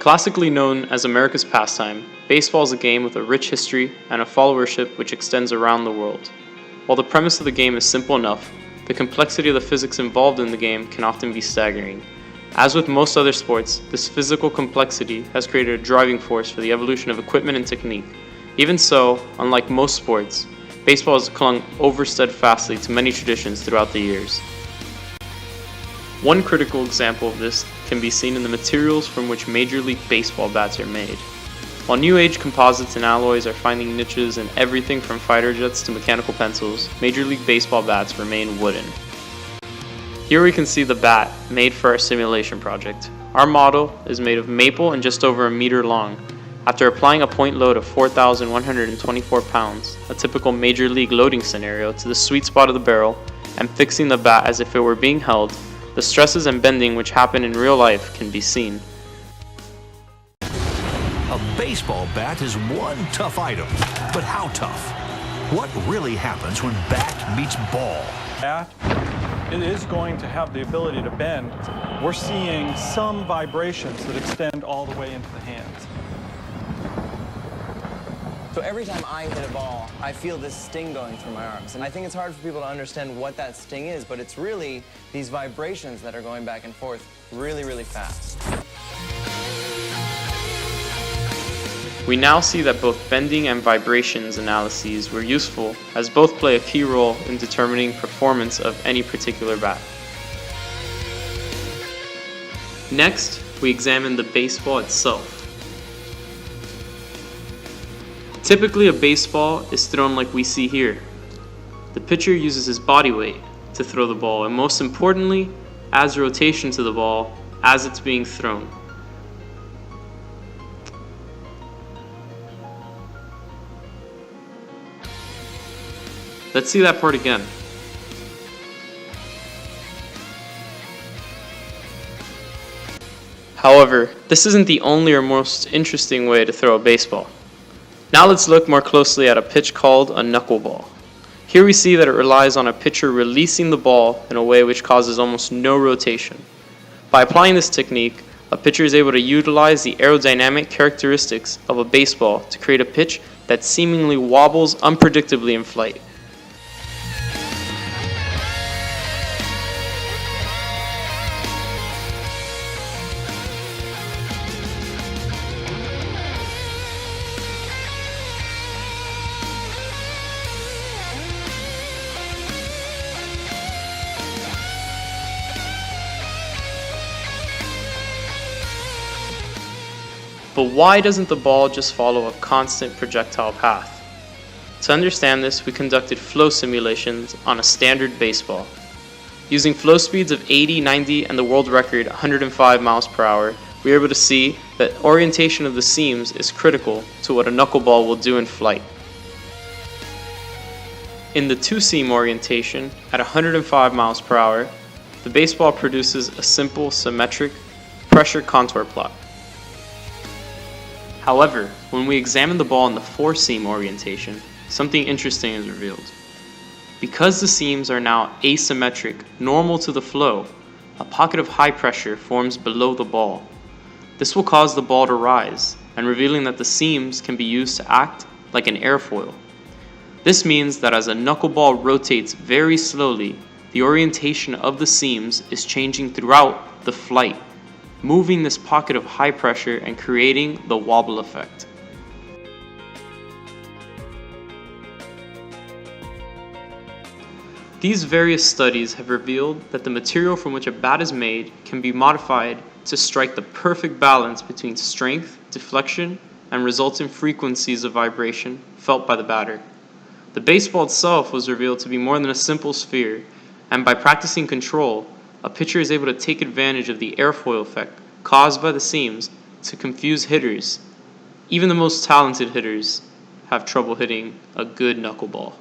Classically known as America's pastime, baseball is a game with a rich history and a followership which extends around the world. While the premise of the game is simple enough, the complexity of the physics involved in the game can often be staggering. As with most other sports, this physical complexity has created a driving force for the evolution of equipment and technique. Even so, unlike most sports, baseball has clung over steadfastly to many traditions throughout the years. One critical example of this can be seen in the materials from which Major League Baseball bats are made. While new age composites and alloys are finding niches in everything from fighter jets to mechanical pencils, Major League Baseball bats remain wooden. Here we can see the bat made for our simulation project. Our model is made of maple and just over a meter long. After applying a point load of 4,124 pounds, a typical Major League loading scenario, to the sweet spot of the barrel and fixing the bat as if it were being held, the stresses and bending which happen in real life can be seen. A baseball bat is one tough item, but how tough? What really happens when bat meets ball? Bat, it is going to have the ability to bend. We're seeing some vibrations that extend all the way into the hands. So every time I hit a ball, I feel this sting going through my arms. And I think it's hard for people to understand what that sting is, but it's really these vibrations that are going back and forth really, really fast. We now see that both bending and vibrations analyses were useful, as both play a key role in determining performance of any particular bat. Next, we examine the baseball itself. Typically, a baseball is thrown like we see here. The pitcher uses his body weight to throw the ball, and most importantly, adds rotation to the ball as it's being thrown. Let's see that part again. However, this isn't the only or most interesting way to throw a baseball. Now let's look more closely at a pitch called a knuckleball. Here we see that it relies on a pitcher releasing the ball in a way which causes almost no rotation. By applying this technique, a pitcher is able to utilize the aerodynamic characteristics of a baseball to create a pitch that seemingly wobbles unpredictably in flight. But why doesn't the ball just follow a constant projectile path? To understand this, we conducted flow simulations on a standard baseball. Using flow speeds of 80, 90, and the world record 105 miles per hour, we were able to see that orientation of the seams is critical to what a knuckleball will do in flight. In the two-seam orientation at 105 miles per hour, the baseball produces a simple, symmetric pressure contour plot. However, when we examine the ball in the four-seam orientation, something interesting is revealed. Because the seams are now asymmetric, normal to the flow, a pocket of high pressure forms below the ball. This will cause the ball to rise, and revealing that the seams can be used to act like an airfoil. This means that as a knuckleball rotates very slowly, the orientation of the seams is changing throughout the flight, moving this pocket of high pressure and creating the wobble effect. These various studies have revealed that the material from which a bat is made can be modified to strike the perfect balance between strength, deflection, and resultant frequencies of vibration felt by the batter. The baseball itself was revealed to be more than a simple sphere, and by practicing control, a pitcher is able to take advantage of the airfoil effect caused by the seams to confuse hitters. Even the most talented hitters have trouble hitting a good knuckleball.